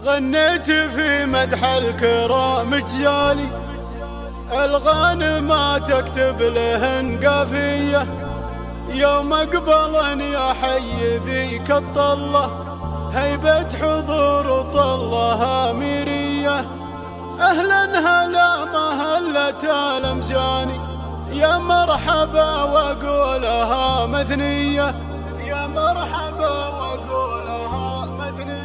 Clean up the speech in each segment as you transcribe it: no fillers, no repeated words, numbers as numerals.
غنيت في مدح الكرام جيالي، الغانم تكتب لهن قافية. يوم اقبلن يا حي ذيك الطلة، هيبة حضور طلها ميرية. اهلا هلا مهلة المجاني، يا مرحبا واقولها مثنية، يا مرحبا واقولها مثنية.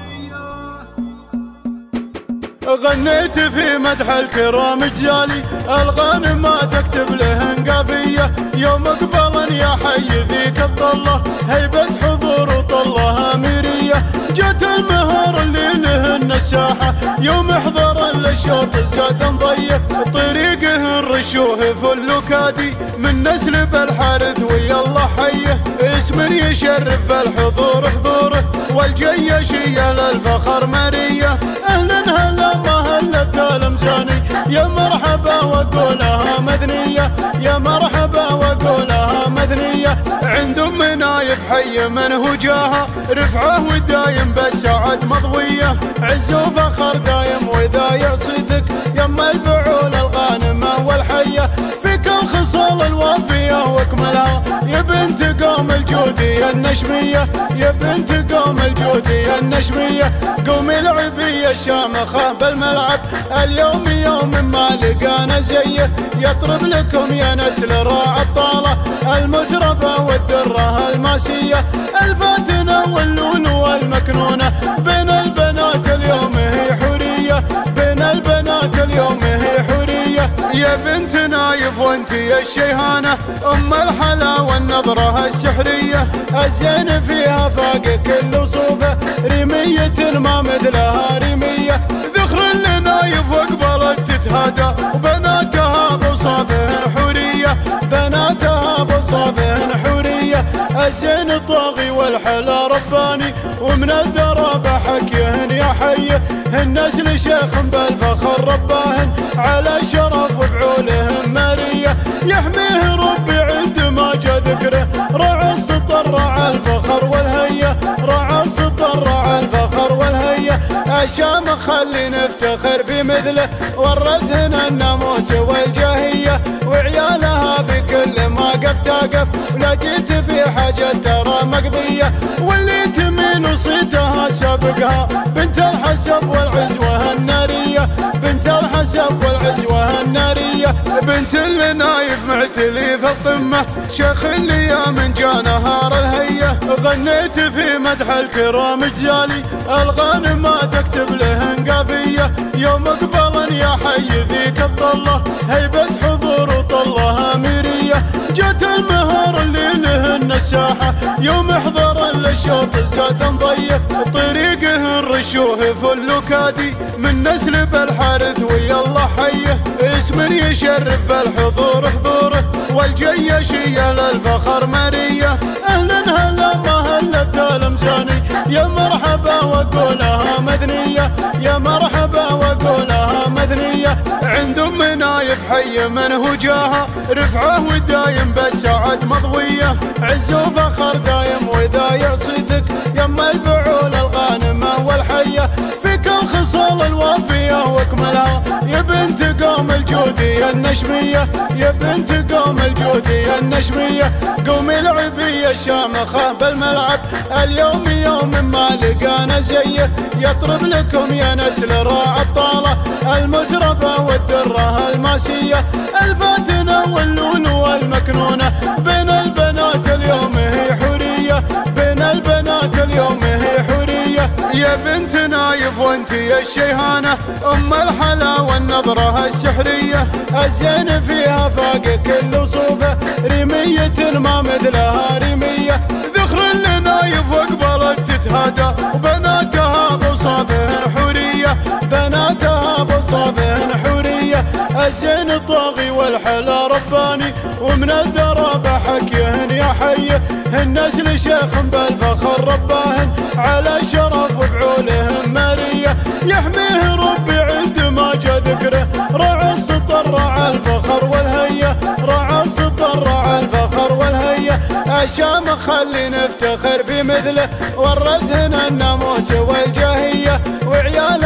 غنيت في مدح الكرام جيالي، الغانم ما تكتب لهن قافية. يوم اقبلن يا حي ذيك الطلة، هيبة حضور طلها ميرية. جت المهر اللي لهن الساحة، يوم احضر للشوط زاد ضيق. طريقه الرشوه فل كادي، من نسل بالحارث ويا الله حيه. اسم يشرف بالحضور حضوره، والجيشية للفخر مرية. اهلا هلا مهلة المجاني، يا مرحبا وقولها مذنية، يا مرحبا وقولها مذنية. عندهم منايف حي من هو جاها، رفعه ودايم بالسعد مضوية. عز وفخر دايم واذا يعصيتك، يما الفعول الغانمة والحية. فيك الخصال الوافية واكملها، يا بنت قوم الجودي النشمية، يا بنت قوم الجودي النشمية. قومي العبية الشامخة بالملعب، اليوم يوم ما لقانا زيه. يطرب لكم يا نسل راع الطالة، المترفة والدرة الماسية. الفاتنة واللولو والمكنونة، بين البنات اليوم هي حورية، بين البنات اليوم هي حورية. يا بنت نايف وانت يا الشيهانة، ام الحلا والنظرة السحرية. الزين فيها فاق كل وصوفه، ريمية ما مثلها ريمية. ذخر لنايف واقبلت تتهادى، وبناتها بوصافهن حورية، بناتها بوصافهن حورية. الزين الطاغي والحلا رباني، ومن الذرى بحكيهن يا حيه. هن نسل شيخ بالفخر رباهن، على شرف وفعولهن مارية. يحميه ربي عند ما جا ذكره، رعى السطر رعى الفخر والهية، رعى السطر رعى الفخر والهية. الشام خلي نفتخر في مثله، ورثنا الناموس والجاهية. وعيالها في كل ما قف تقف، ولا جيت في حاجة ترى مقضية. واللي تميل وصيتها سابقها، بنت الحسب والعزوة النارية، بنت الحسب والعزوة النارية. بنت اللي نايف معتلي في القمة، شيخ اللي يا من جا نهار الهية. غنيت في مدح الكرام جيالي، الغانم ما تكتب لهن قافية. يوم اقبلن يا حي ذيك الطلة، هيبة حضور طلها ميرية. جت المهر اللي لهن الساحة، يوم احضر للشوط زاد ضيق. طريقه الرشوه فل كادي، من نسل بالحارث ويا الله حيه. اسم يشرف بالحضور حضوره، والجيشية للفخر مرية. اهلا هلا مهلة المجاني، يا مرحبا وقولها مذنية، يا مرحبا وقولها مذنية. عندهم منايف حي من هو جاها، رفعه ودايم بالسعد مضوية. عز وفخر دايم واذا يعصيتك، يما الفعول الغانمة والحية. فيك الخصال الوافية واكملها، يا بنت قوم الجودي النشمية، يا بنت قوم الجودي النشمية. قومي العبية الشامخة بالملعب، اليوم يوم ما لقانا زيه. يطرب لكم يا نسل راع الطالة، المترفة والدرة الماسية. الفاتنة واللولو والمكنونة، بين البنات اليوم هي حورية، بين البنات اليوم هي حورية. يا بنت نايف وانت يا الشيهانة، ام الحلا والنظرة السحرية. الزين فيها فاق كل وصوفه، ريمية ما مثلها ريمية. ذخر لنايف واقبلت تتهادى، وبناتها بوصافهن حورية، بناتها بوصافهن حورية. الزين الطاغي والحلا رباني، ومن الذرى بحكيهن يا حيه. هن نسل شيخ بالفخر رباهن، على شرف وفعولهن مارية. يحميه ربي عند ما جا ذكره، رعى السطر رعى الفخر والهية، رعى السطر رعى الفخر والهية. الشام خلي نفتخر في مثله، ورثنا الناموس والجاهية. وعيال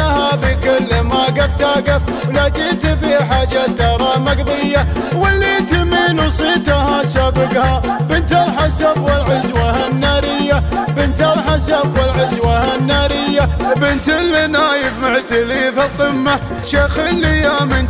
تقف، ولا جيت في حاجة ترى مقضية، واللي تمين وصيتها سابقها بنت الحسب والعزوة النارية، بنت الحسب والعزوة النارية، بنت اللي نايف معتلي في القمة، شيخ اللي من